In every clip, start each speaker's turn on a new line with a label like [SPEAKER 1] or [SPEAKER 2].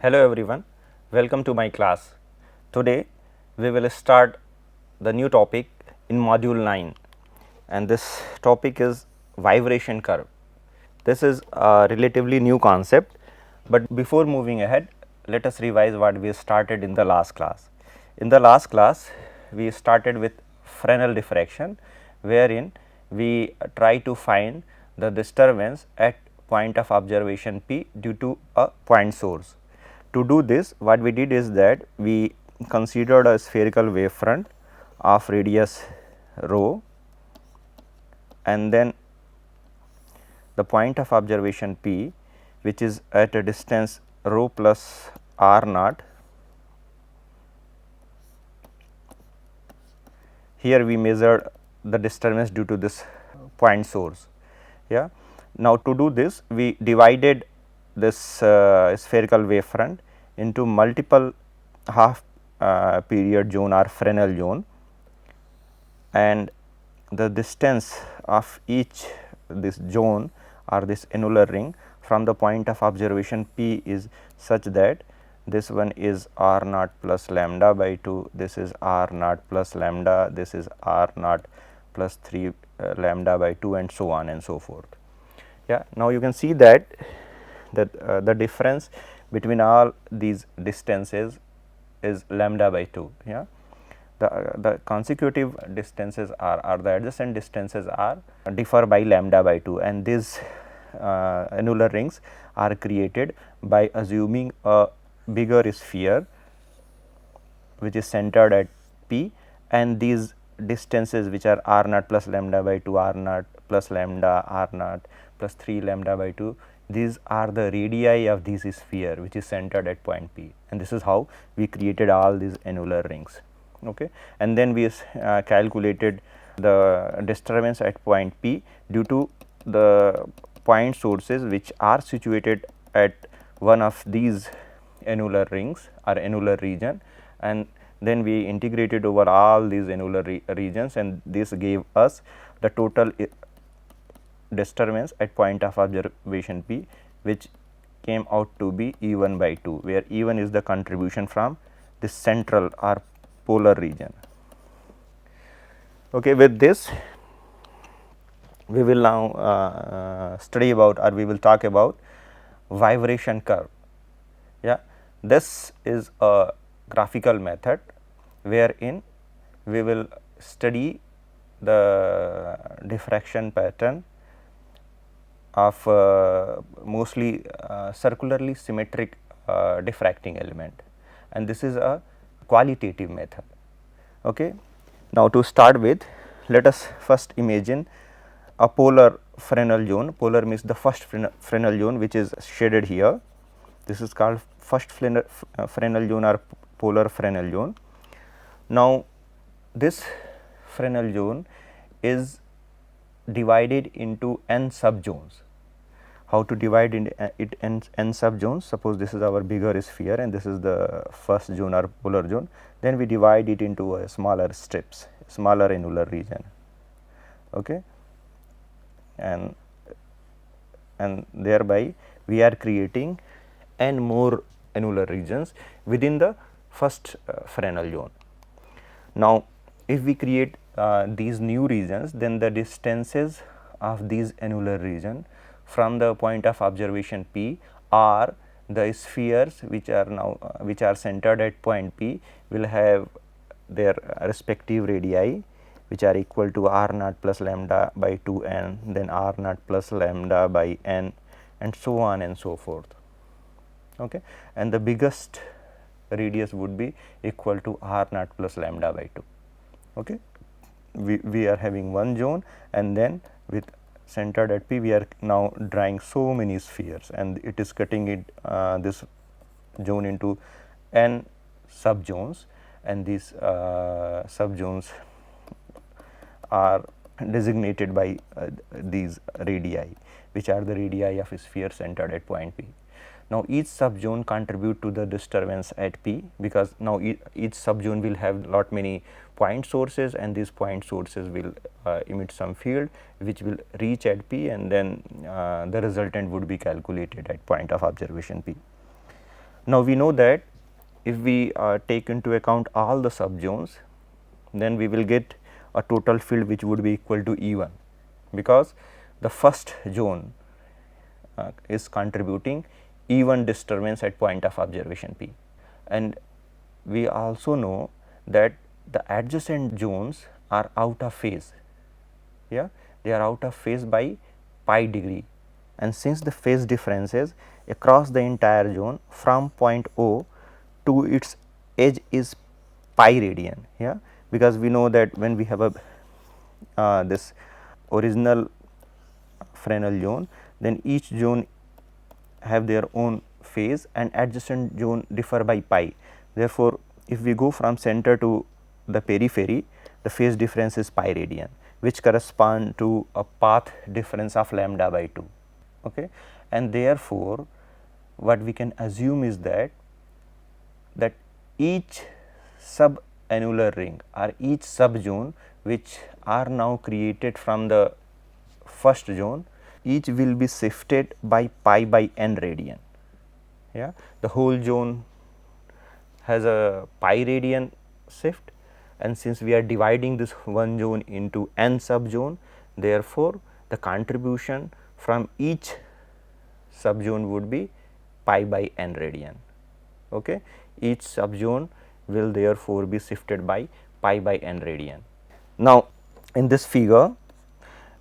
[SPEAKER 1] Hello everyone, welcome to my class. Today we will start the new topic in module 9 and this topic is vibration curve. This is a relatively new concept, but before moving ahead let us revise what we started in the last class. In the last class we started with Fresnel diffraction, wherein we try to find the disturbance at point of observation P due to a point source. To do this, what we did is that we considered a spherical wavefront of radius rho, and then the point of observation P, which is at a distance rho plus r naught. Here we measured the disturbance due to this point source. Yeah. Now, to do this, we divided this spherical wavefront into multiple half period zone or Fresnel zone, and the distance of each this zone or this annular ring from the point of observation P is such that this one is r naught plus lambda by 2, this is r naught plus lambda, this is r naught plus 3 lambda by 2, and so on and so forth. Yeah. Now, you can see that the difference between all these distances is lambda by 2. Yeah. The consecutive distances are the adjacent distances are differ by lambda by 2, and these annular rings are created by assuming a bigger sphere which is centered at P, and these distances which are r naught plus lambda by 2, r naught plus lambda, r naught plus 3 lambda by 2, these are the radii of this sphere which is centered at point P, and this is how we created all these annular rings. Okay. And then we calculated the disturbance at point P due to the point sources which are situated at one of these annular rings or annular region, and then we integrated over all these annular regions, and this gave us the total disturbance at point of observation P, which came out to be E1 by 2, where E1 is the contribution from this central or polar region. Okay, with this we will now study about, or we will talk about vibration curve. Yeah, this is a graphical method wherein we will study the diffraction pattern of mostly circularly symmetric diffracting element, and this is a qualitative method. Okay. Now, to start with, let us first imagine a polar Fresnel zone. Polar means the first Fresnel zone, which is shaded here. This is called first Fresnel zone or polar Fresnel zone. Now, this Fresnel zone is divided into n subzones. How to divide it in n subzones? Suppose this is our bigger sphere and this is the first zone or polar zone, then we divide it into a smaller strips, smaller annular region. Okay. And thereby we are creating n more annular regions within the first Fresnel zone. Now, if we create these new regions, then the distances of these annular region from the point of observation P are the spheres which are now which are centered at point P will have their respective radii, which are equal to r naught plus lambda by 2 n, then r naught plus lambda by n, and so on and so forth. Okay. And the biggest radius would be equal to r naught plus lambda by 2. Okay. We are having one zone, and then with centered at P we are now drawing so many spheres, and it is cutting it this zone into n subzones, and these subzones are designated by these radii, which are the radii of a sphere centered at point P. Now, each subzone contribute to the disturbance at P, because now each subzone will have lot many point sources, and these point sources will emit some field which will reach at P, and then the resultant would be calculated at point of observation P. Now, we know that if we take into account all the subzones, then we will get a total field which would be equal to E1, because the first zone is contributing E1 disturbance at point of observation P. And we also know that the adjacent zones are out of phase, they are out of phase by pi degree, and since the phase differences across the entire zone from point O to its edge is pi radian, because we know that when we have a this original Fresnel zone, then each zone have their own phase and adjacent zone differ by pi. Therefore, if we go from center to the periphery, the phase difference is pi radian, which correspond to a path difference of lambda by 2. Okay. And therefore, what we can assume is that each subannular ring or each subzone which are now created from the first zone, each will be shifted by pi by n radian. The whole zone has a pi radian shift, and since we are dividing this one zone into n subzone, therefore, the contribution from each subzone would be pi by n radian. Okay. Each subzone will therefore be shifted by pi by n radian. Now, in this figure,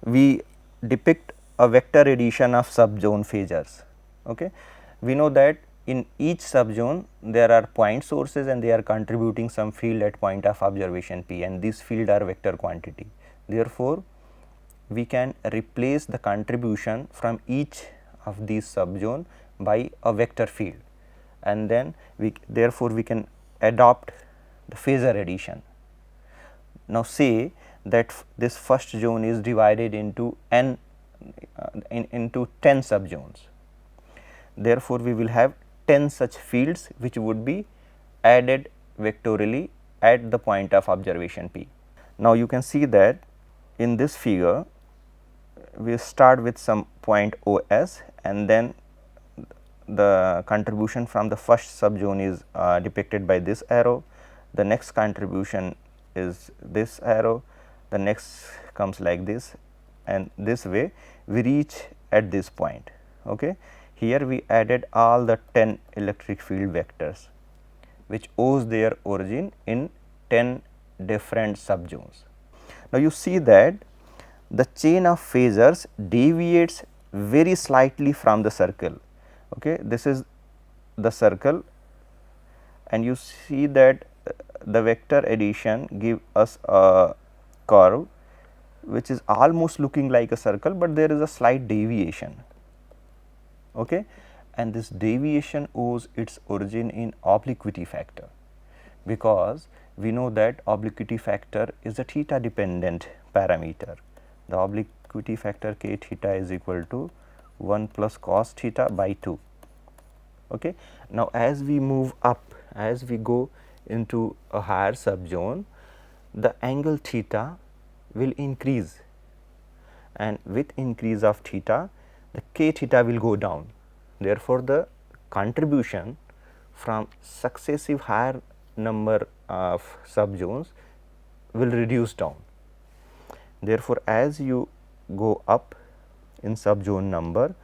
[SPEAKER 1] we depict a vector addition of subzone phasors. Okay. We know that in each subzone there are point sources and they are contributing some field at point of observation P, and these field are vector quantity. Therefore, we can replace the contribution from each of these subzone by a vector field, and then therefore we can adopt the phasor addition. Now, say that this first zone is divided into into 10 subzones. Therefore, we will have 10 such fields which would be added vectorially at the point of observation P. Now, you can see that in this figure we start with some point OS, and then the contribution from the first subzone is depicted by this arrow, the next contribution is this arrow, the next comes like this, and this way we reach at this point. Okay. Here we added all the 10 electric field vectors which owes their origin in 10 different subzones. Now, you see that the chain of phasors deviates very slightly from the circle. Okay. This is the circle, and you see that the vector addition give us a curve which is almost looking like a circle, but there is a slight deviation. Okay. And this deviation owes its origin in obliquity factor, because we know that obliquity factor is a theta dependent parameter. The obliquity factor k theta is equal to 1 plus cos theta by 2. Okay. Now, as we move up, as we go into a higher subzone, the angle theta will increase, and with increase of theta, the k theta will go down. Therefore, the contribution from successive higher number of subzones will reduce down. Therefore, as you go up in subzone number,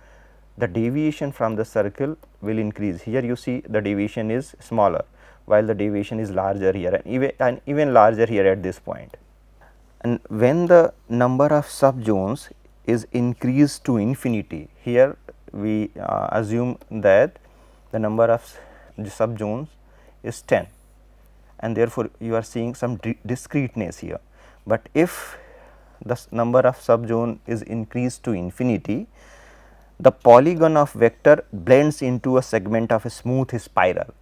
[SPEAKER 1] the deviation from the circle will increase. Here you see the deviation is smaller, while the deviation is larger here, and even larger here at this point. And when the number of subzones is increased to infinity, here we assume that the number of the subzones is 10, and therefore, you are seeing some discreteness here. But if the number of subzone is increased to infinity, the polygon of vector blends into a segment of a smooth spiral.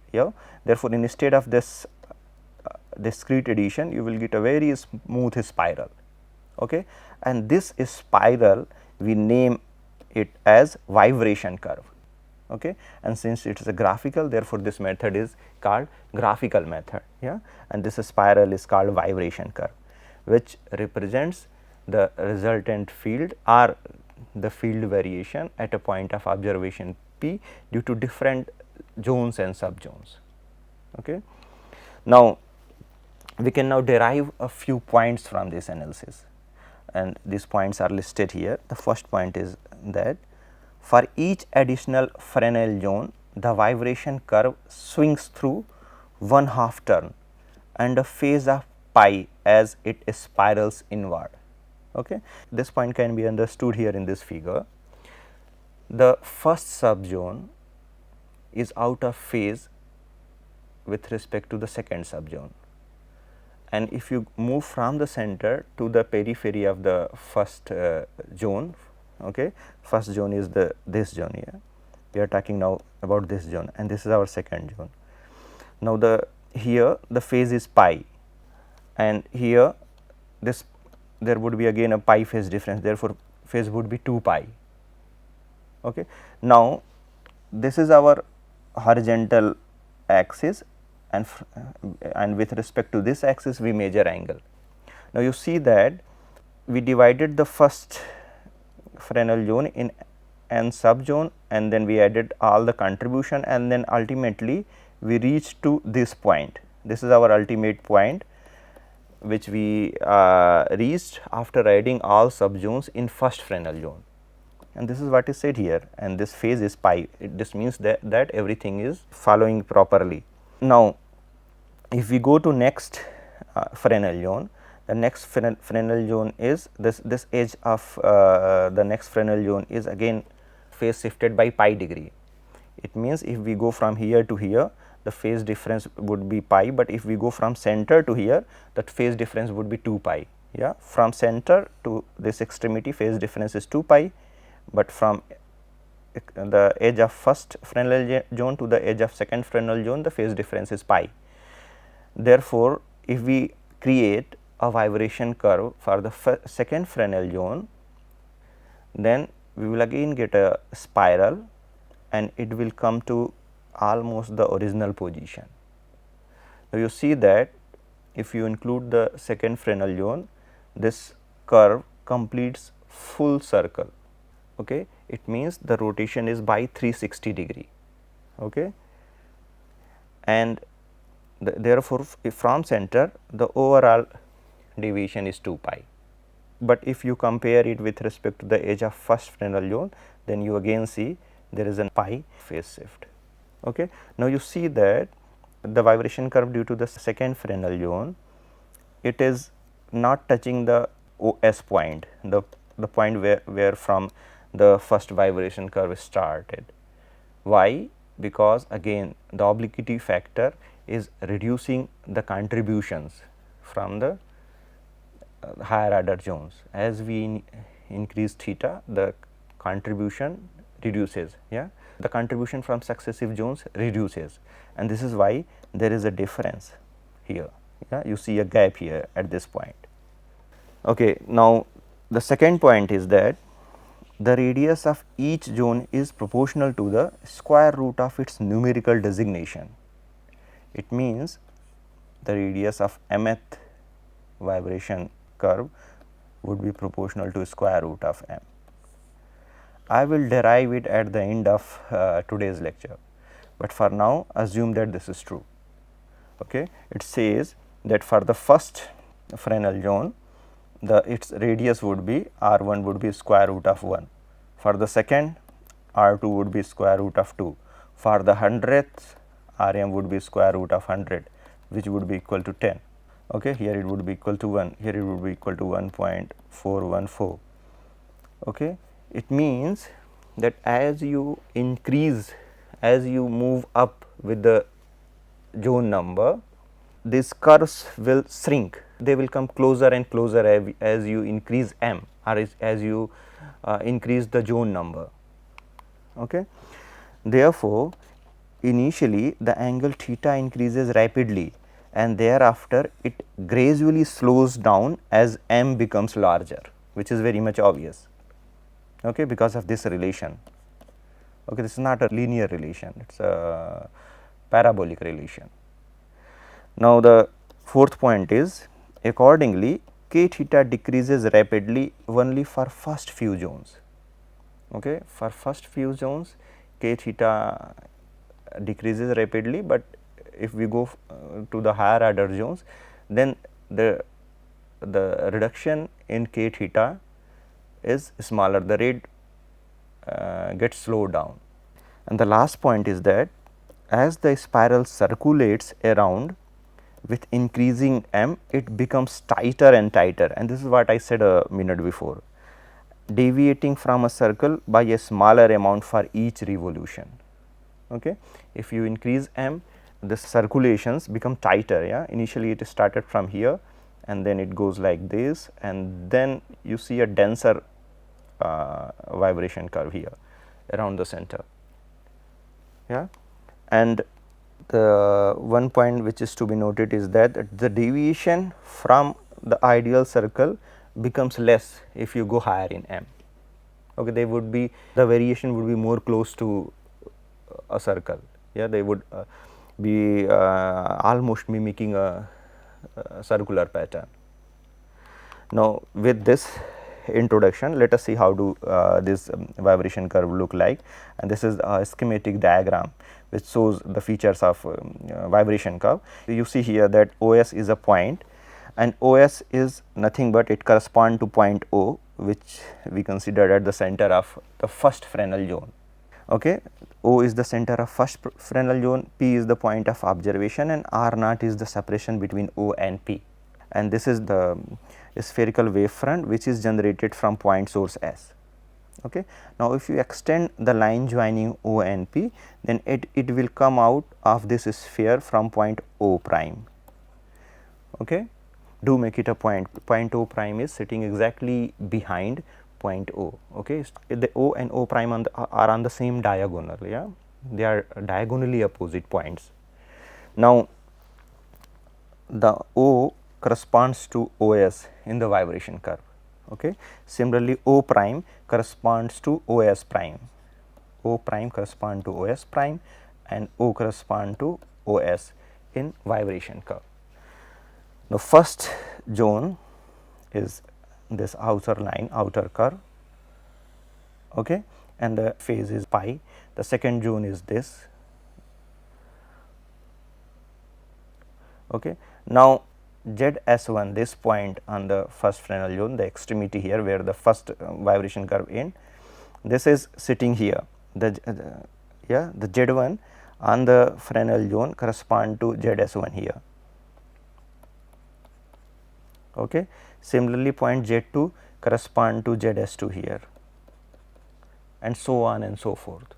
[SPEAKER 1] Therefore, instead of this discrete addition, you will get a very smooth spiral. Okay. And this spiral we name it as vibration curve. Okay. And since it is a graphical, therefore, this method is called graphical method. And this spiral is called vibration curve, which represents the resultant field or the field variation at a point of observation P due to different zones and subzones. Okay. Now, we can now derive a few points from this analysis, and these points are listed here. The first point is that for each additional Fresnel zone, the vibration curve swings through 1/2 turn and a phase of pi as it spirals inward. Okay. This point can be understood here in this figure. The first subzone is out of phase with respect to the second subzone, and if you move from the center to the periphery of the first zone, okay, first zone is this zone here. We are talking now about this zone, and this is our second zone. Now, here the phase is pi, and here this there would be again a pi phase difference, therefore, phase would be 2 pi. Okay. Now, this is our horizontal axis, and with respect to this axis we measure angle. Now, you see that we divided the first Fresnel zone in n subzone, and then we added all the contribution, and then ultimately we reached to this point. This is our ultimate point, which we reached after adding all subzones in first Fresnel zone, and this is what is said here, and this phase is pi. This means that everything is following properly. Now, if we go to next Fresnel zone, the next Fresnel zone is this edge of the next Fresnel zone is again phase shifted by pi degree. It means if we go from here to here, the phase difference would be pi, but if we go from center to here, that phase difference would be 2 pi. Yeah, from center to this extremity, phase difference is 2 pi, but from the edge of first Fresnel zone to the edge of second Fresnel zone, the phase difference is pi. Therefore, if we create a vibration curve for the second Fresnel zone, then we will again get a spiral, and it will come to almost the original position. Now, you see that if you include the second Fresnel zone, this curve completes full circle. Okay. It means the rotation is by 360 degree. Okay. And therefore, if from center, the overall deviation is 2 pi. But if you compare it with respect to the edge of first Fresnel zone, then you again see there is a pi phase shift. Okay. Now, you see that the vibration curve due to the second Fresnel zone, it is not touching the OS point, the point where from the first vibration curve started. Why? Because again the obliquity factor is reducing the contributions from the higher order zones. As we increase theta, the contribution reduces. Yeah, the contribution from successive zones reduces, and this is why there is a difference here. Yeah, you see a gap here at this point. Okay. Now, the second point is that the radius of each zone is proportional to the square root of its numerical designation. It means the radius of mth vibration curve would be proportional to square root of m. I will derive it at the end of today's lecture, but for now assume that this is true. Okay. It says that for the first Fresnel zone, its radius would be r1 would be square root of 1. For the second, r2 would be square root of 2. For the 100th, rm would be square root of 100, which would be equal to 10. Okay. Here it would be equal to 1, here it would be equal to 1.414. Okay. It means that as you increase, as you move up with the zone number, these curves will shrink, they will come closer and closer as you increase m, or as you increase the zone number. Okay. Therefore, initially the angle theta increases rapidly, and thereafter it gradually slows down as m becomes larger, which is very much obvious. Okay, because of this relation. Okay, this is not a linear relation, it is a parabolic relation. Now, the fourth point is accordingly k theta decreases rapidly only for first few zones. Okay. For first few zones, k theta decreases rapidly, but if we go to the higher order zones, then the reduction in k theta is smaller, the rate gets slowed down. And the last point is that as the spiral circulates around with increasing m, it becomes tighter and tighter, and this is what I said a minute before, deviating from a circle by a smaller amount for each revolution. Okay. If you increase m, the circulations become tighter. Yeah, initially it started from here and then it goes like this, and then you see a denser vibration curve here around the center. Yeah, and the one point which is to be noted is that the deviation from the ideal circle becomes less if you go higher in m. Okay, they would be, the variation would be more close to a circle. Yeah, they would be almost mimicking a circular pattern. Now, with this introduction, let us see how do this vibration curve look like, and this is a schematic diagram which shows the features of vibration curve. You see here that OS is a point, and OS is nothing but it corresponds to point O, which we considered at the center of the first Fresnel zone. Okay. O is the center of first Fresnel zone, P is the point of observation, and R naught is the separation between O and P. And this is the spherical wavefront which is generated from point source S. Okay. Now, if you extend the line joining O and P, then it will come out of this sphere from point O prime. Okay. Do make it a point. Point O prime is sitting exactly behind point O. Okay. The O and O prime are on the same diagonal. Yeah, they are diagonally opposite points. Now, the O corresponds to OS in the vibration curve. Okay. Similarly, O prime corresponds to OS prime. O prime correspond to OS prime, and O correspond to OS in vibration curve. The first zone is this outer line, outer curve, okay, and the phase is pi. The second zone is this. Okay. Now, ZS1, this point on the first Fresnel zone, the extremity here where the first vibration curve ends, this is sitting here. The Z1 on the Fresnel zone correspond to ZS1 here. Okay. Similarly, point Z2 correspond to ZS2 here, and so on and so forth.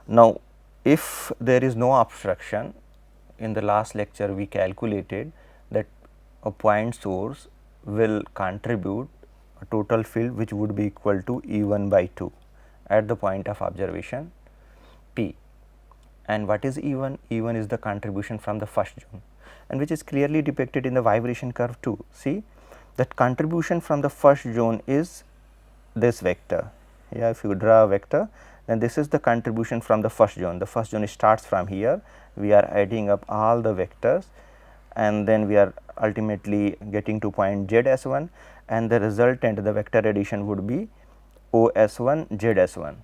[SPEAKER 1] Now, if there is no obstruction, in the last lecture we calculated that a point source will contribute a total field which would be equal to E1 by 2 at the point of observation P. And what is E1? E1 is the contribution from the first zone, and which is clearly depicted in the vibration curve too. See, that contribution from the first zone is this vector. Yeah, if you draw a vector, then this is the contribution from the first zone. The first zone starts from here. We are adding up all the vectors, and then we are ultimately getting to point ZS1, and the resultant, the vector addition would be OS1 ZS1.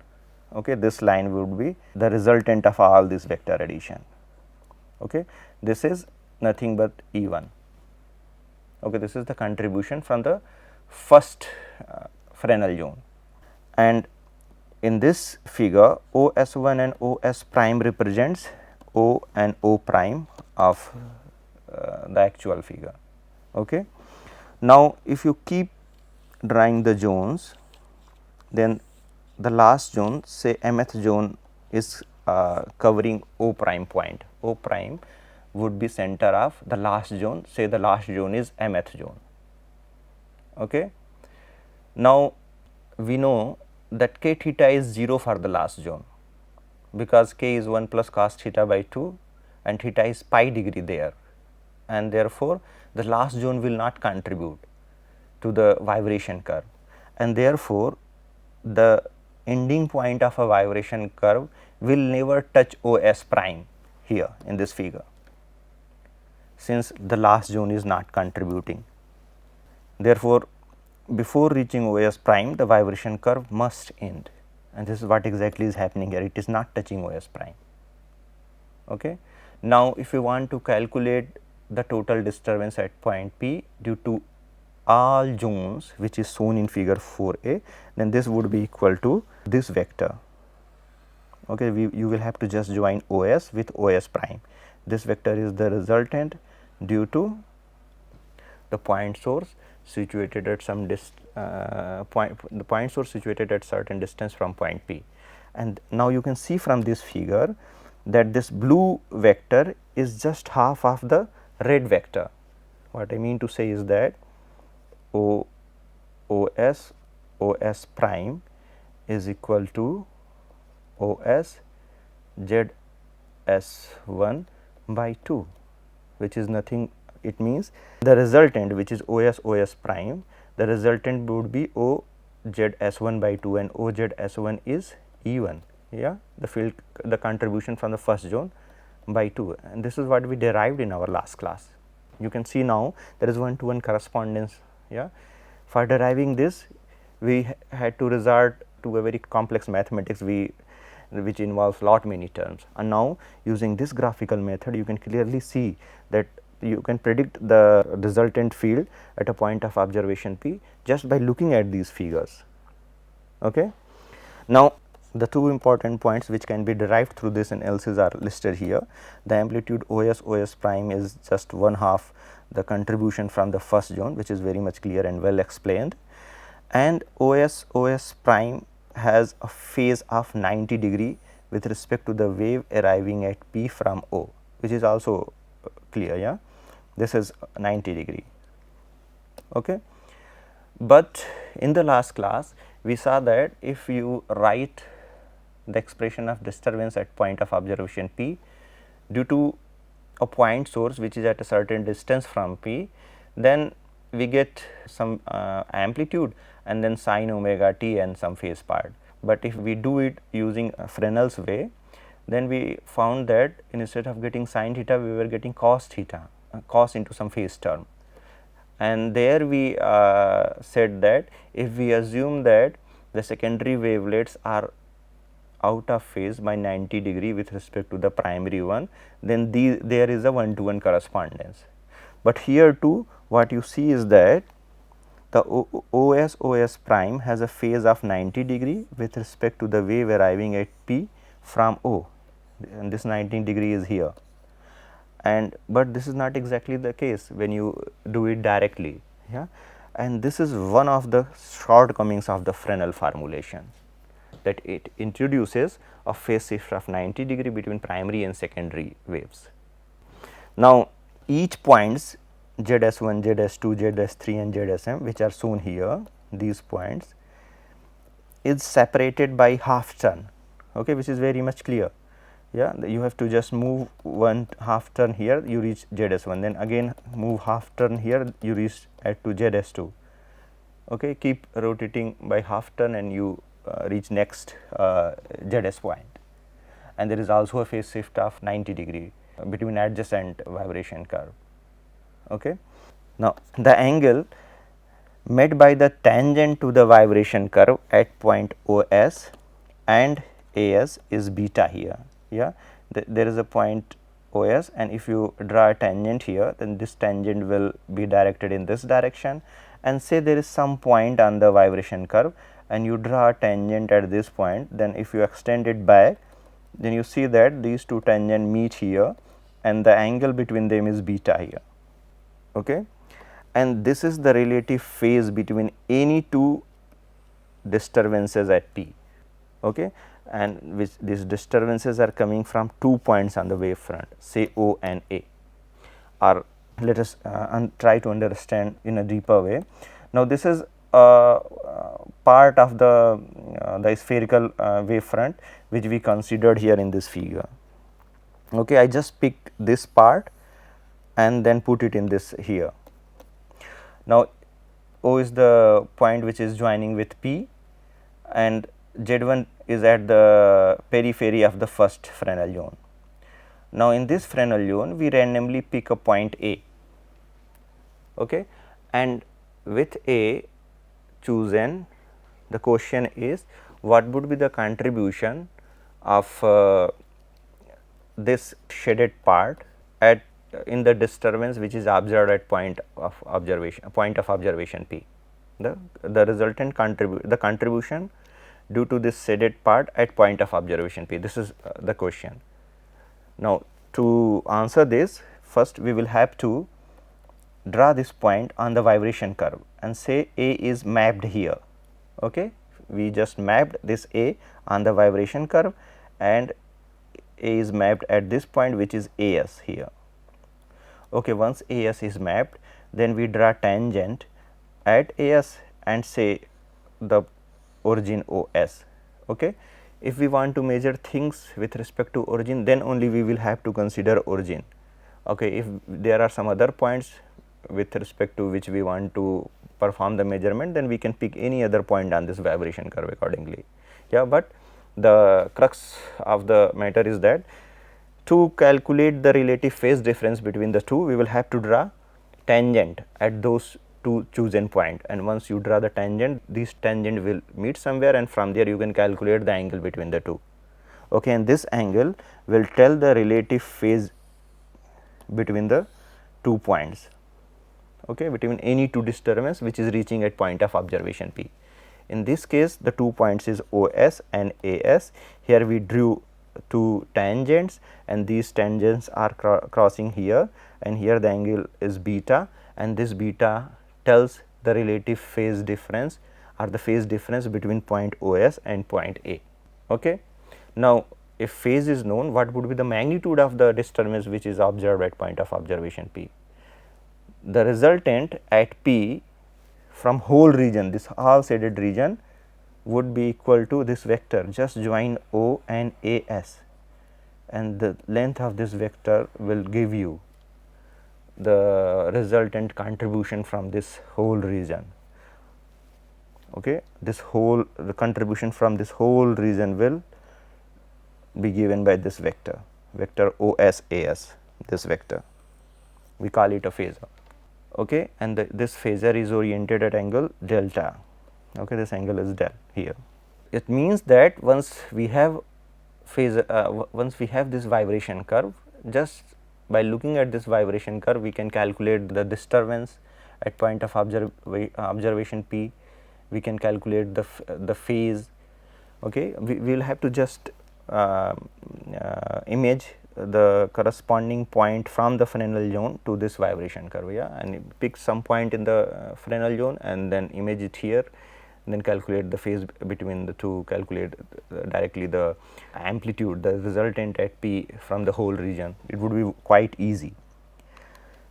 [SPEAKER 1] Okay, this line would be the resultant of all this vector addition. Okay, this is nothing but E1. Okay, this is the contribution from the first Fresnel zone, and in this figure OS1 and OS prime represents O and O prime of the actual figure. Okay. Now, if you keep drawing the zones, then the last zone, say mth zone, is covering O prime point. O prime would be center of the last zone, say the last zone is mth zone. Okay. Now, we know that k theta is 0 for the last zone, because k is 1 plus cos theta by 2 and theta is pi degree there, and therefore, the last zone will not contribute to the vibration curve, and therefore, the ending point of a vibration curve will never touch OS prime here in this figure, since the last zone is not contributing. Therefore, before reaching OS prime, the vibration curve must end, and this is what exactly is happening here. It is not touching OS prime. Okay. Now, if you want to calculate the total disturbance at point P due to all zones which is shown in figure 4a, then this would be equal to this vector. Okay, you will have to just join OS with OS prime. This vector is the resultant due to the point source situated at some the point source situated at certain distance from point P. And now you can see from this figure that this blue vector is just half of the red vector. What I mean to say is that OS prime is equal to OS ZS1 by 2, which is nothing. It means the resultant, which is OS prime, the resultant would be OZS1 by 2, and OZS1 is E1, yeah, the field, the contribution from the first zone by 2, and this is what we derived in our last class. You can see now there is one-to-one correspondence. Yeah, for deriving this we had to resort to a very complex mathematics which involves lot many terms, and now using this graphical method you can clearly see that you can predict the resultant field at a point of observation P just by looking at these figures. Okay. Now, the two important points which can be derived through this analysis are listed here. The amplitude OS prime is just one half the contribution from the first zone, which is very much clear and well explained, and OS prime has a phase of 90 degree with respect to the wave arriving at P from O, which is also clear. Yeah, this is 90 degree. Okay. But in the last class we saw that if you write the expression of disturbance at point of observation P due to a point source which is at a certain distance from P, then we get some amplitude and then sin omega t and some phase part. But if we do it using Fresnel's way, then we found that instead of getting sin theta, we were getting cos theta, cos into some phase term. And there we said that if we assume that the secondary wavelets are out of phase by 90 degree with respect to the primary one, then there is a one-to-one correspondence. But here too what you see is that the OS prime has a phase of 90 degree with respect to the wave arriving at P from O, and this 90 degree is here. And but this is not exactly the case when you do it directly. Yeah, and this is one of the shortcomings of the Fresnel formulation, that it introduces a phase shift of 90 degree between primary and secondary waves. Now, each points ZS1, ZS2, ZS3 and ZSM, which are shown here, these points is separated by half turn, okay, which is very much clear. Yeah, you have to just move one half turn here, you reach ZS1, then again move half turn here, you reach at to ZS2. Okay, keep rotating by half turn and you reach next ZS point, and there is also a phase shift of 90 degree between adjacent vibration curve. Okay. Now, the angle made by the tangent to the vibration curve at point OS and AS is beta here. Yeah, there is a point OS, and if you draw a tangent here, then this tangent will be directed in this direction, and say there is some point on the vibration curve and you draw a tangent at this point, then if you extend it back, then you see that these two tangents meet here and the angle between them is beta here. Okay. And this is the relative phase between any two disturbances at P. Okay. And which these disturbances are coming from 2 points on the wave front, say O and A. Or let us try to understand in a deeper way. Now, this is part of the spherical wave front which we considered here in this figure. Okay, I just picked this part and then put it in this here. Now, O is the point which is joining with P, and Z1 is at the periphery of the first Fresnel zone. Now, in this Fresnel zone we randomly pick a point A, okay, and with A chosen, the question is what would be the contribution of this shaded part at in the disturbance which is observed at point of observation P. The resultant contribution due to this shaded part at point of observation P. This is the question. Now, to answer this, first we will have to draw this point on the vibration curve and say A is mapped here. Okay. We just mapped this A on the vibration curve and A is mapped at this point, which is AS here. Okay. Once AS is mapped, then we draw tangent at AS and say the origin OS. Okay. If we want to measure things with respect to origin, then only we will have to consider origin. Okay. If there are some other points with respect to which we want to perform the measurement, then we can pick any other point on this vibration curve accordingly. Yeah, but the crux of the matter is that to calculate the relative phase difference between the two, we will have to draw tangent at those two chosen point, and once you draw the tangent, this tangent will meet somewhere, and from there you can calculate the angle between the two. Okay, and this angle will tell the relative phase between the 2 points. Okay, between any two disturbance which is reaching at point of observation P. In this case, the 2 points is OS and AS. Here we drew 2 tangents, and these tangents are crossing here, and here the angle is beta, and this beta tells the relative phase difference or the phase difference between point OS and point A. Okay. Now, if phase is known, what would be the magnitude of the disturbance which is observed at point of observation P? The resultant at P from whole region, this all shaded region, would be equal to this vector. Just join O and AS, and the length of this vector will give you the resultant contribution from this whole region. Okay, the contribution from this whole region will be given by this vector OSAS. This vector, we call it a phasor. Okay, and this phasor is oriented at angle delta. Okay, this angle is del here. It means that once we have this vibration curve, just by looking at this vibration curve, we can calculate the disturbance at point of observation P. We can calculate the phase. Okay, we will have to just image the corresponding point from the Fresnel zone to this vibration curve. Yeah, and pick some point in the Fresnel zone and then image it here, and then calculate the phase between the two, calculate directly the amplitude, the resultant at P from the whole region. It would be quite easy.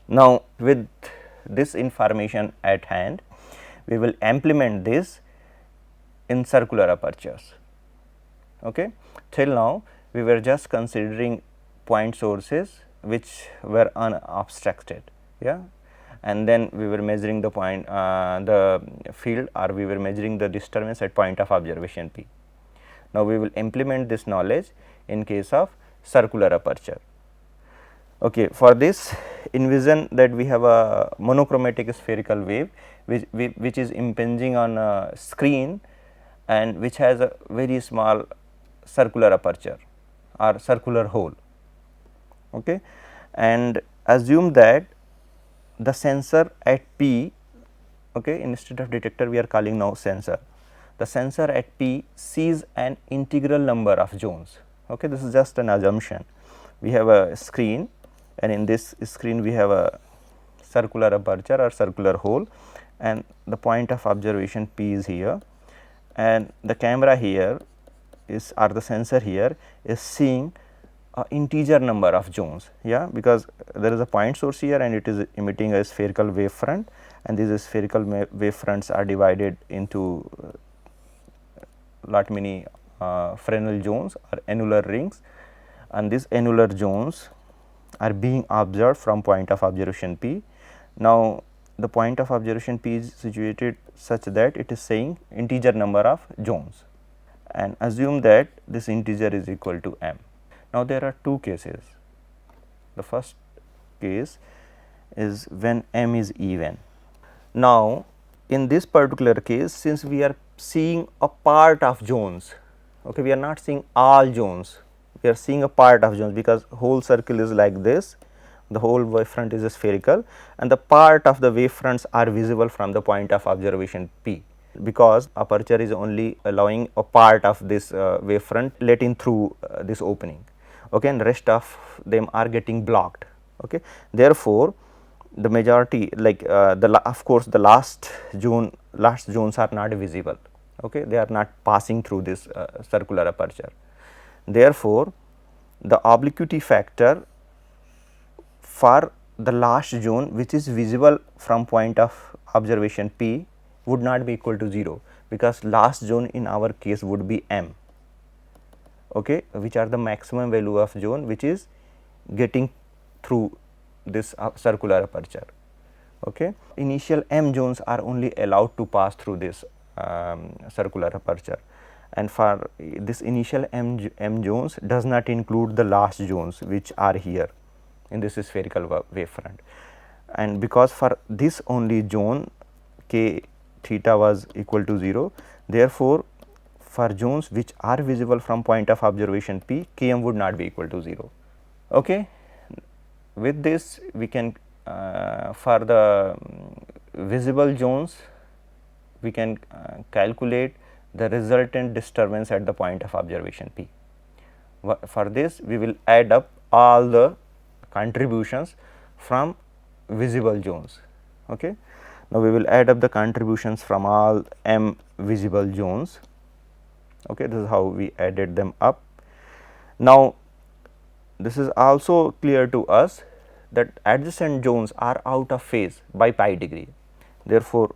[SPEAKER 1] Now, with this information at hand, we will implement this in circular apertures. Okay. Till now, we were just considering point sources which were unobstructed. Yeah, and then we were measuring the point, the field, or we were measuring the disturbance at point of observation P. Now, we will implement this knowledge in case of circular aperture. Okay, for this, envision that we have a monochromatic spherical wave which is impinging on a screen and which has a very small circular aperture or circular hole. Okay, and assume that the sensor at P, okay, instead of detector we are calling now sensor. The sensor at P sees an integral number of zones. Okay, this is just an assumption. We have a screen, and in this screen we have a circular aperture or circular hole, and the point of observation P is here, and the camera here is, or the sensor here is seeing a integer number of zones. Yeah, because there is a point source here and it is emitting a spherical wave front, and these spherical wave fronts are divided into lot many Fresnel zones or annular rings, and these annular zones are being observed from point of observation P. Now, the point of observation P is situated such that it is saying integer number of zones, and assume that this integer is equal to m. Now, there are two cases. The first case is when m is even. Now, in this particular case, since we are seeing a part of zones, okay, we are not seeing all zones. we are seeing a part of zones, because whole circle is like this, the whole wavefront is spherical and the part of the wavefronts are visible from the point of observation P, because aperture is only allowing a part of this wavefront letting through this opening, okay, and rest of them are getting blocked. Okay. Therefore, the majority, like of course, the last zones are not visible, okay, they are not passing through this circular aperture. Therefore, the obliquity factor for the last zone which is visible from point of observation P would not be equal to 0, because last zone in our case would be M, okay, which are the maximum value of zone which is getting through this circular aperture. Okay. Initial M zones are only allowed to pass through this circular aperture, and for this initial M zones does not include the last zones which are here in this spherical wavefront, and because for this only zone k theta was equal to 0, therefore, for zones which are visible from point of observation P, Km would not be equal to 0. Okay. With this we can for the visible zones we can calculate the resultant disturbance at the point of observation P. For this we will add up all the contributions from visible zones. Okay. Now, we will add up the contributions from all M visible zones. Okay. This is how we added them up. Now, this is also clear to us that adjacent zones are out of phase by pi degree. Therefore,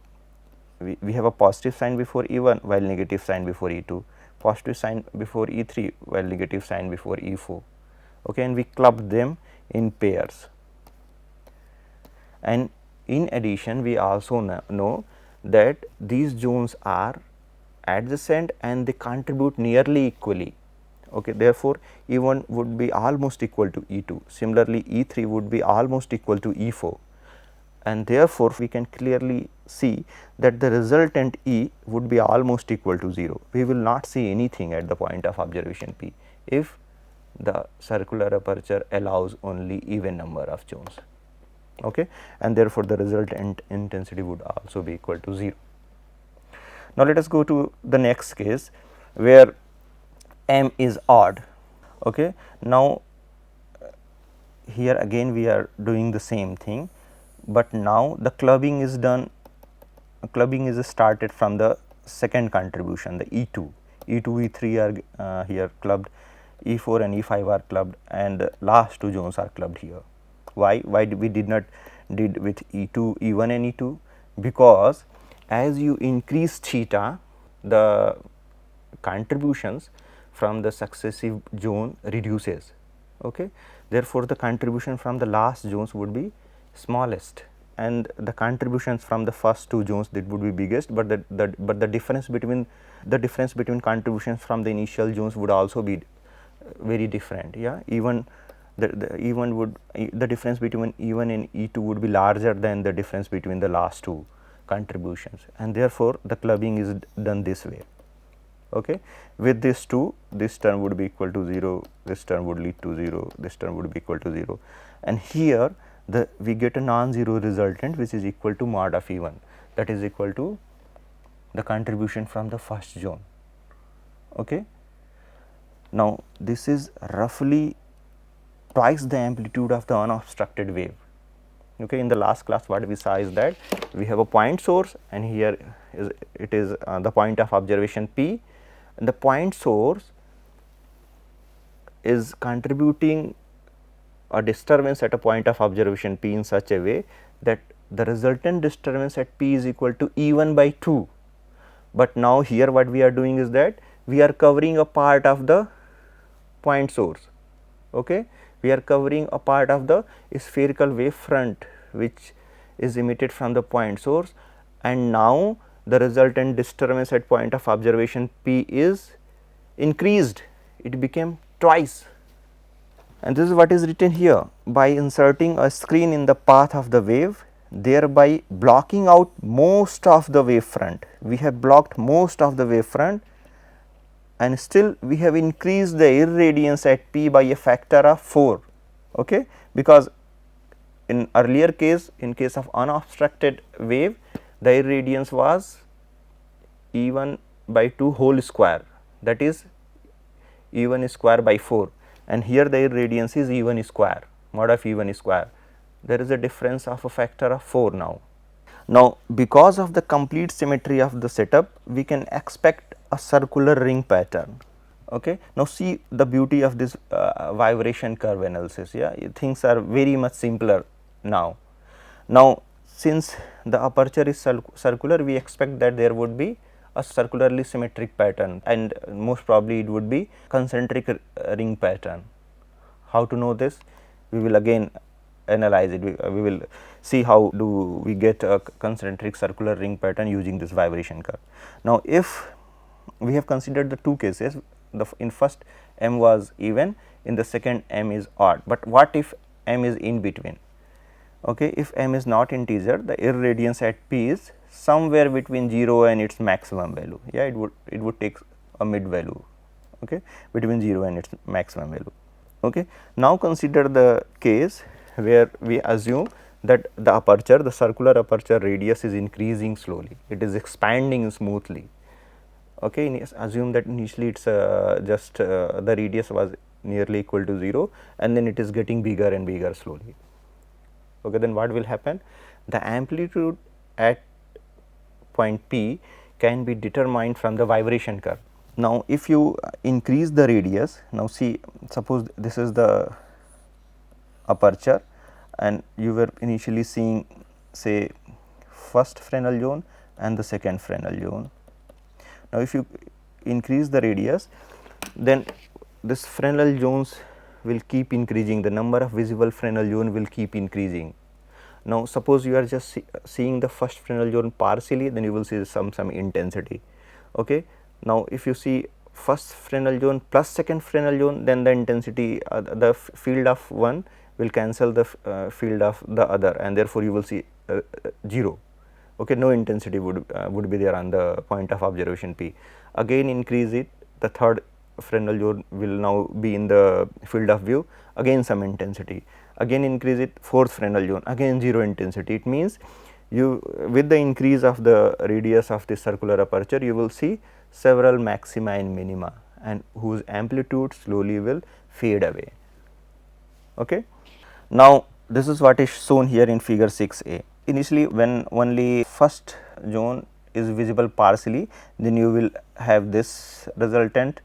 [SPEAKER 1] we have a positive sign before E1 while negative sign before E2, positive sign before E3 while negative sign before E4, okay, and we club them in pairs. And in addition, we also know that these zones are adjacent and they contribute nearly equally. Okay. Therefore, E1 would be almost equal to E2, similarly E3 would be almost equal to E4, and therefore, we can clearly see that the resultant E would be almost equal to 0. We will not see anything at the point of observation P if the circular aperture allows only even number of zones, okay, and therefore, the resultant intensity would also be equal to 0. Now, let us go to the next case where M is odd. Okay. Now, here again we are doing the same thing, but now the clubbing is done, clubbing is started from the second contribution, the E2, E2, E3 are here clubbed, E4 and E5 are clubbed, and the last two zones are clubbed here. Why we did not did with E2, E1 and E2? Because as you increase theta, the contributions from the successive zone reduces. Okay. Therefore, the contribution from the last zones would be smallest, and the contributions from the first two zones that would be biggest, but the difference between contributions from the initial zones would also be very different. Yeah, even the E1 would the difference between E1 and E2 would be larger than the difference between the last two contributions, and therefore, the clubbing is done this way. Okay. With this 2, this term would be equal to 0, this term would lead to 0, this term would be equal to 0, and here we get a non-zero resultant which is equal to mod of E1, that is equal to the contribution from the first zone. Okay. Now, this is roughly twice the amplitude of the unobstructed wave. Okay. In the last class, what we saw is that we have a point source, and here it is the point of observation P, and the point source is contributing a disturbance at a point of observation P in such a way that the resultant disturbance at P is equal to E1 by 2. But now, here what we are doing is that we are covering a part of the point source. Okay. We are covering a part of the spherical wave front which is emitted from the point source, and now the resultant disturbance at point of observation P is increased, it became twice, and this is what is written here: by inserting a screen in the path of the wave, thereby blocking out most of the wave front. We have blocked most of the wave front and still we have increased the irradiance at p by a factor of 4, okay, because in earlier case, in case of unobstructed wave, the irradiance was E1 by 2 whole square, that is E1 square by 4, and here the irradiance is E1 square, mod of E1 square. There is a difference of a factor of 4 now. Now, because of the complete symmetry of the setup, we can expect a circular ring pattern. Okay. Now, see the beauty of this vibration curve analysis. Yeah, things are very much simpler now. Now, since the aperture is circular, we expect that there would be a circularly symmetric pattern, and most probably it would be concentric ring pattern. How to know this? We will again analyze it. We will see how do we get a concentric circular ring pattern using this vibration curve. Now, if we have considered the two cases, in first m was even, in the second m is odd, but what if m is in between? Okay, if m is not integer, the irradiance at p is somewhere between 0 and its maximum value. Yeah, it would take a mid value, okay, between 0 and its maximum value. Okay. Now, consider the case where we assume that the aperture, the circular aperture radius is increasing slowly, it is expanding smoothly. Okay. Assume that initially it is just the radius was nearly equal to 0, and then it is getting bigger and bigger slowly. Okay. Then what will happen? The amplitude at point P can be determined from the vibration curve. Now, if you increase the radius, now see, suppose this is the aperture and you were initially seeing, say, first Fresnel zone and the second Fresnel zone. Now, if you increase the radius, then this Fresnel zones will keep increasing, the number of visible Fresnel zone will keep increasing. Now, suppose you are just seeing the first Fresnel zone partially, then you will see some intensity. Okay. Now, if you see first Fresnel zone plus second Fresnel zone, then the intensity, the field of one will cancel the field of the other, and therefore, you will see 0. Okay, no intensity would be there on the point of observation P. Again increase it, the third Fresnel zone will now be in the field of view, again some intensity. Again increase it, fourth Fresnel zone, again 0 intensity. It means you, with the increase of the radius of this circular aperture, you will see several maxima and minima, and whose amplitude slowly will fade away. Okay. Now, this is what is shown here in figure 6a. Initially, when only first zone is visible partially, then you will have this resultant.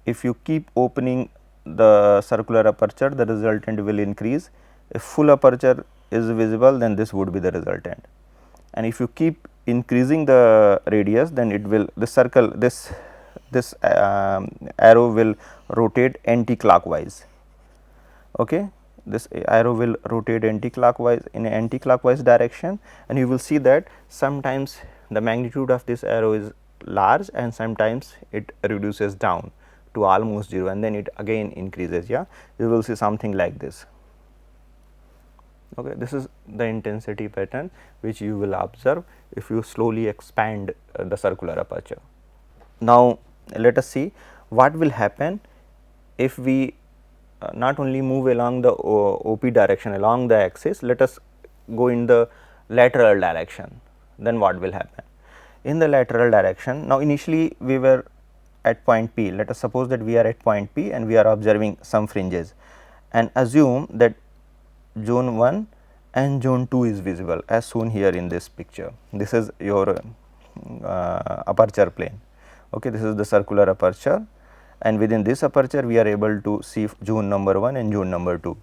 [SPEAKER 1] If you keep opening the circular aperture, the resultant will increase. If full aperture is visible, then this would be the resultant, and if you keep increasing the radius, then it will, the circle, this arrow will rotate anti-clockwise. Okay. This arrow will rotate anti-clockwise in an anti-clockwise direction, and you will see that sometimes the magnitude of this arrow is large and sometimes it reduces down to almost 0, and then it again increases. Yeah, you will see something like this. Okay, this is the intensity pattern which you will observe if you slowly expand the circular aperture. Now, let us see what will happen if we not only move along the OP direction, along the axis, let us go in the lateral direction. Then what will happen? In the lateral direction, now initially we were at point P. Let us suppose that we are at point P and we are observing some fringes, and assume that zone 1 and zone 2 is visible as shown here in this picture. This is your aperture plane. Okay, this is the circular aperture, and within this aperture we are able to see zone number 1 and zone number 2.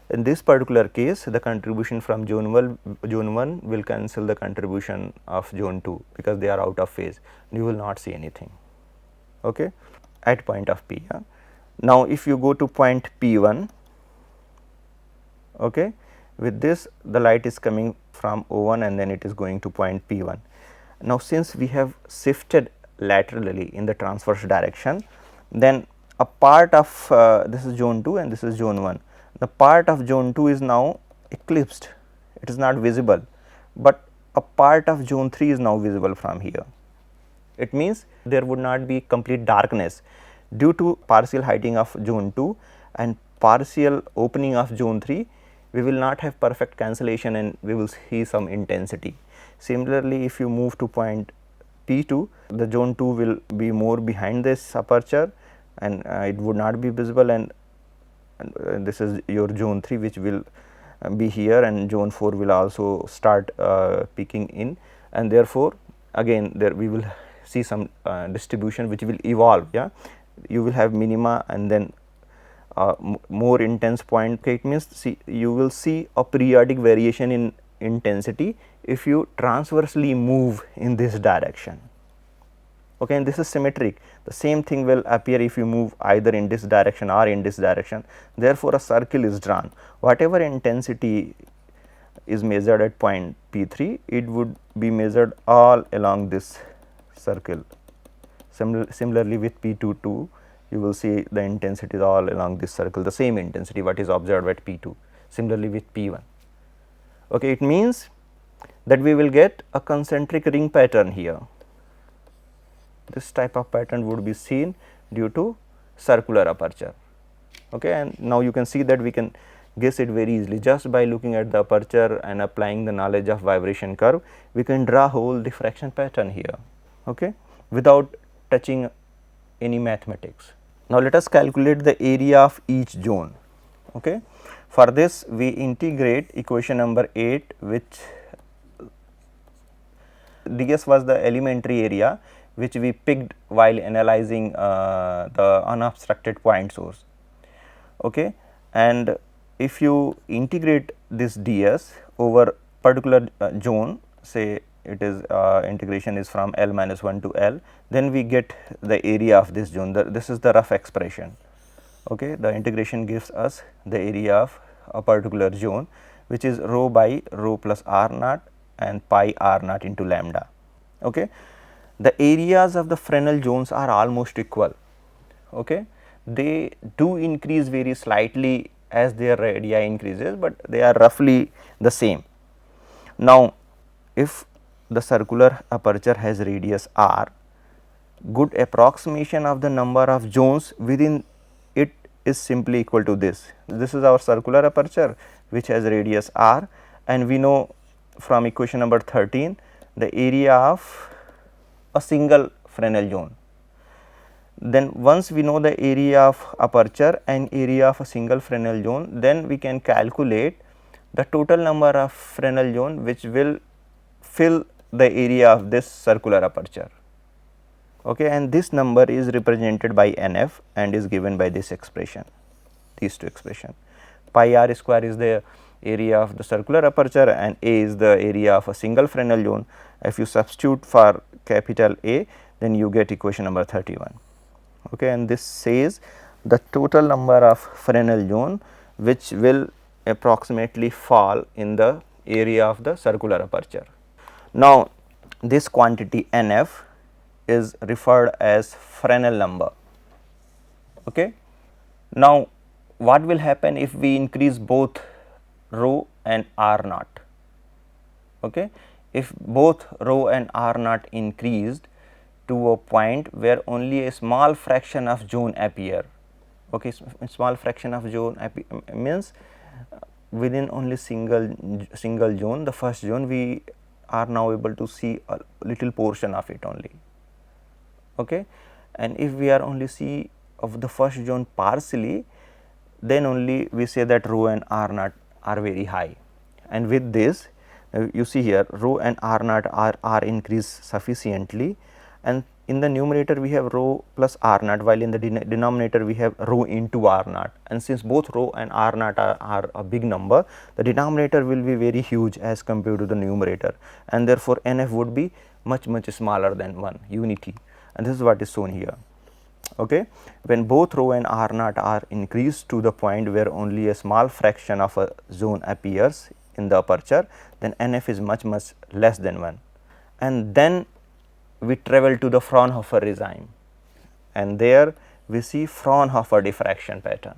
[SPEAKER 1] In this particular case, the contribution from zone 1 will cancel the contribution of zone 2 because they are out of phase. You will not see anything. Okay, at point of P. Now, if you go to point P1, okay, with this the light is coming from O1 and then it is going to point P1. Now, since we have shifted laterally in the transverse direction, then a part of this is zone 2 and this is zone 1. The part of zone 2 is now eclipsed, it is not visible, but a part of zone 3 is now visible from here. It means there would not be complete darkness due to partial hiding of zone 2 and partial opening of zone 3. We will not have perfect cancellation and we will see some intensity. Similarly, if you move to point P2, the zone 2 will be more behind this aperture and it would not be visible, and this is your zone 3 which will be here, and zone 4 will also start peaking in, and therefore, again there we will see some distribution which will evolve. Yeah, you will have minima and then more intense point. Okay, it means you will see a periodic variation in intensity if you transversely move in this direction. Okay, and this is symmetric. The same thing will appear if you move either in this direction or in this direction. Therefore, a circle is drawn. Whatever intensity is measured at point P3, it would be measured all along this circle. Similarly, with P2 too, you will see the intensity is all along this circle, the same intensity what is observed at P2. Similarly, with P1. Okay, it means that we will get a concentric ring pattern here. This type of pattern would be seen due to circular aperture. Okay, and now you can see that we can guess it very easily just by looking at the aperture and applying the knowledge of vibration curve. We can draw whole diffraction pattern here, okay, without touching any mathematics. Now, let us calculate the area of each zone. Okay. For this, we integrate equation number 8, which ds was the elementary area which we picked while analyzing the unobstructed point source. Okay. And if you integrate this ds over particular zone, say it is integration is from L minus 1 to L, then we get the area of this zone. This is the rough expression. Okay. The integration gives us the area of a particular zone, which is rho by rho plus r naught and pi r naught into lambda. Okay. The areas of the Fresnel zones are almost equal. Okay. They do increase very slightly as their radii increases, but they are roughly the same. Now, if the circular aperture has radius r, good approximation of the number of zones within it is simply equal to this. This is our circular aperture which has radius r, and we know from equation number 13 the area of a single Fresnel zone. Then once we know the area of aperture and area of a single Fresnel zone, then we can calculate the total number of Fresnel zone which will fill the area of this circular aperture. Okay, and this number is represented by NF and is given by this expression, these two expressions. Pi r square is the area of the circular aperture and A is the area of a single Fresnel zone. If you substitute for capital A, then you get equation number 31. Okay, and this says the total number of Fresnel zone which will approximately fall in the area of the circular aperture. Now, this quantity NF is referred as Fresnel number. Okay. Now, what will happen if we increase both rho and r naught? Okay. If both rho and r naught increased to a point where only a small fraction of zone appear. Okay, small fraction of zone means within only single zone, the first zone, we are now able to see a little portion of it only. Okay, and if we are only see of the first zone partially, then only we say that rho and r naught are very high, and with this you see here rho and r naught are increased sufficiently, and in the numerator we have rho plus r naught, while in the denominator we have rho into r naught, and since both rho and r naught are a big number, the denominator will be very huge as compared to the numerator, and therefore NF would be much smaller than 1 unity, and this is what is shown here. Okay. When both rho and r naught are increased to the point where only a small fraction of a zone appears in the aperture, then NF is much less than 1, and then we travel to the Fraunhofer regime, and there we see Fraunhofer diffraction pattern.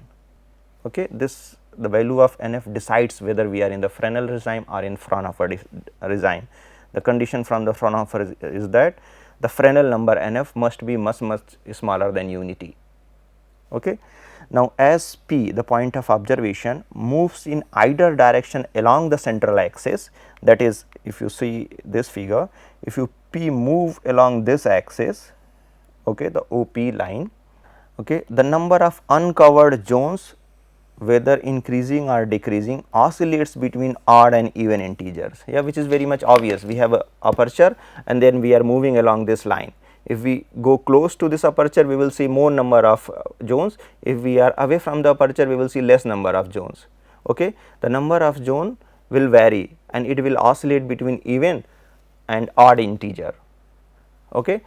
[SPEAKER 1] Okay. This the value of NF decides whether we are in the Fresnel regime or in Fraunhofer regime. The condition from the Fraunhofer is that the Fresnel number NF must be much smaller than unity. Okay. Now, as P, the point of observation, moves in either direction along the central axis, that is, if you see this figure, if you P move along this axis, okay, the OP line, okay, the number of uncovered zones, whether increasing or decreasing, oscillates between odd and even integers, yeah, which is very much obvious. We have a aperture and then we are moving along this line. If we go close to this aperture, we will see more number of zones. If we are away from the aperture, we will see less number of zones. Okay. The number of zone will vary and it will oscillate between even and odd integer. Okay.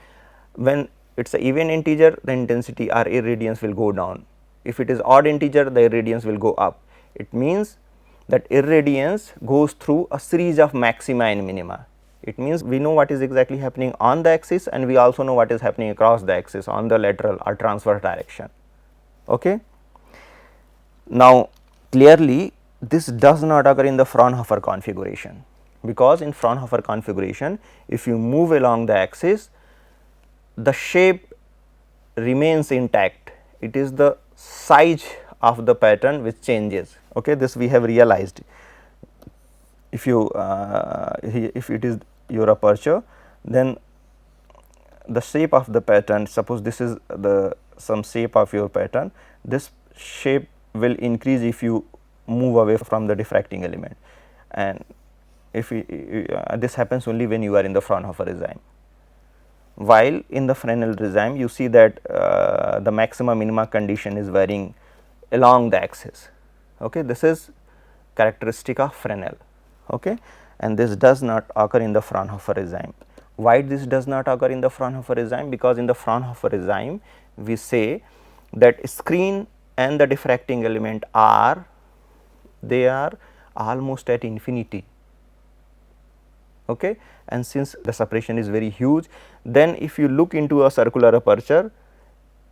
[SPEAKER 1] When it is a even integer, the intensity or irradiance will go down. If it is odd integer, the irradiance will go up. It means that irradiance goes through a series of maxima and minima. It means we know what is exactly happening on the axis and we also know what is happening across the axis on the lateral or transverse direction. Okay. Now, clearly this does not occur in the Fraunhofer configuration, because in Fraunhofer configuration, if you move along the axis, the shape remains intact. It is the size of the pattern which changes. Okay. This we have realized. If you if it is your aperture, then the shape of the pattern, suppose this is the some shape of your pattern, this shape will increase if you move away from the diffracting element, and if this happens only when you are in the Fraunhofer regime. While in the Fresnel regime, you see that the maxima minima condition is varying along the axis. Okay. This is characteristic of Fresnel. Okay. And this does not occur in the Fraunhofer regime. Why this does not occur in the Fraunhofer regime? Because in the Fraunhofer regime, we say that screen and the diffracting element are, they are almost at infinity. Okay. And since the separation is very huge, then if you look into a circular aperture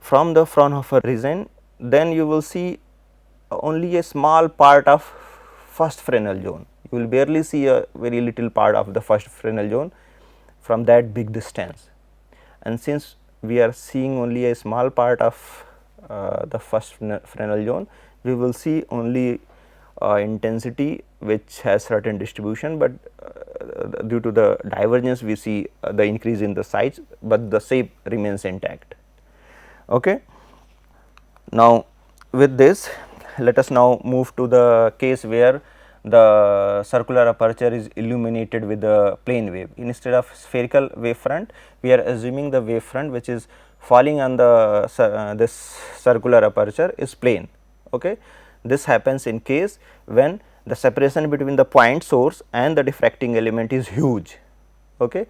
[SPEAKER 1] from the Fraunhofer region, then you will see only a small part of first Fresnel zone. You will barely see a very little part of the first Fresnel zone from that big distance. And since we are seeing only a small part of the first Fresnel zone, we will see only intensity which has certain distribution, but due to the divergence we see the increase in the size, but the shape remains intact. Okay. Now, with this, let us now move to the case where the circular aperture is illuminated with a plane wave. Instead of spherical wavefront, we are assuming the wavefront which is falling on the this circular aperture is plane. Okay. This happens in case when the separation between the point source and the diffracting element is huge. Okay.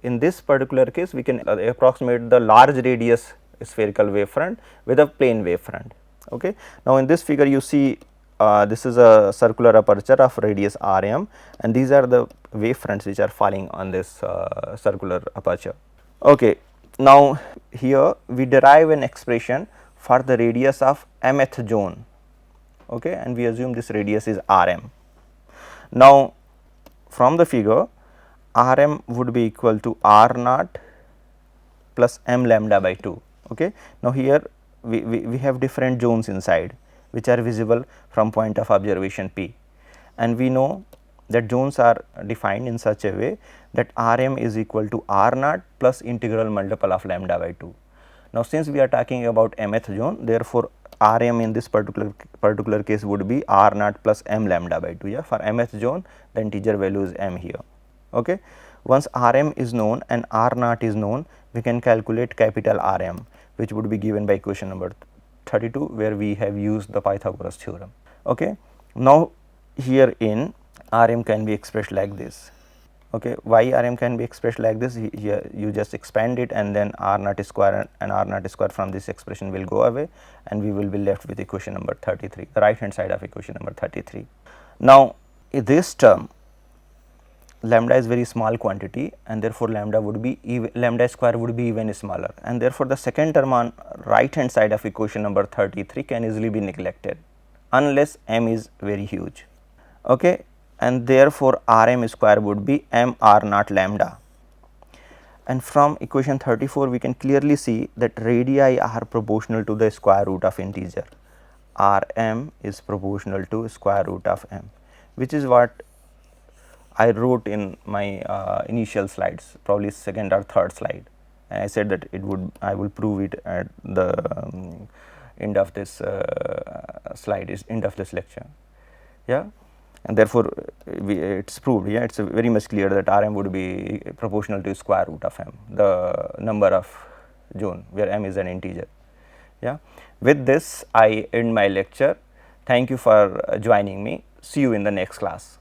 [SPEAKER 1] In this particular case, we can approximate the large radius spherical wavefront with a plane wavefront. Okay. Now, in this figure you see this is a circular aperture of radius Rm, and these are the wavefronts which are falling on this circular aperture. Okay. Now, here we derive an expression for the radius of mth zone. Okay, and we assume this radius is Rm. Now, from the figure, Rm would be equal to R naught plus m lambda by 2. Okay. Now, here we have different zones inside which are visible from point of observation P, and we know that zones are defined in such a way that Rm is equal to R naught plus integral multiple of lambda by 2. Now, since we are talking about mth zone, therefore, Rm in this particular case would be R naught plus m lambda by 2. Yeah, for mth zone, the integer value is m here. Okay. Once Rm is known and R naught is known, we can calculate capital Rm, which would be given by equation number 32, where we have used the Pythagoras theorem. Okay. Now, here in Rm can be expressed like this. Okay. Why Rm can be expressed like this? Here you just expand it, and then R naught square and R naught square from this expression will go away, and we will be left with equation number 33, the right hand side of equation number 33. Now, in this term, lambda is very small quantity, and therefore lambda would be lambda square would be even smaller, and therefore the second term on right hand side of equation number 33 can easily be neglected unless m is very huge. Okay. And therefore Rm square would be m R naught lambda, And from equation 34 we can clearly see that radii are proportional to the square root of integer. Rm is proportional to square root of m, which is what I wrote in my initial slides, probably second or third slide, and I said that I will prove it at the end of this slide, is end of this lecture. Yeah, and therefore it's proved. Yeah, it's very much clear that Rm would be proportional to square root of m, the number of zone where m is an integer. Yeah, with this I end my lecture. Thank you for joining me. See you in the next class.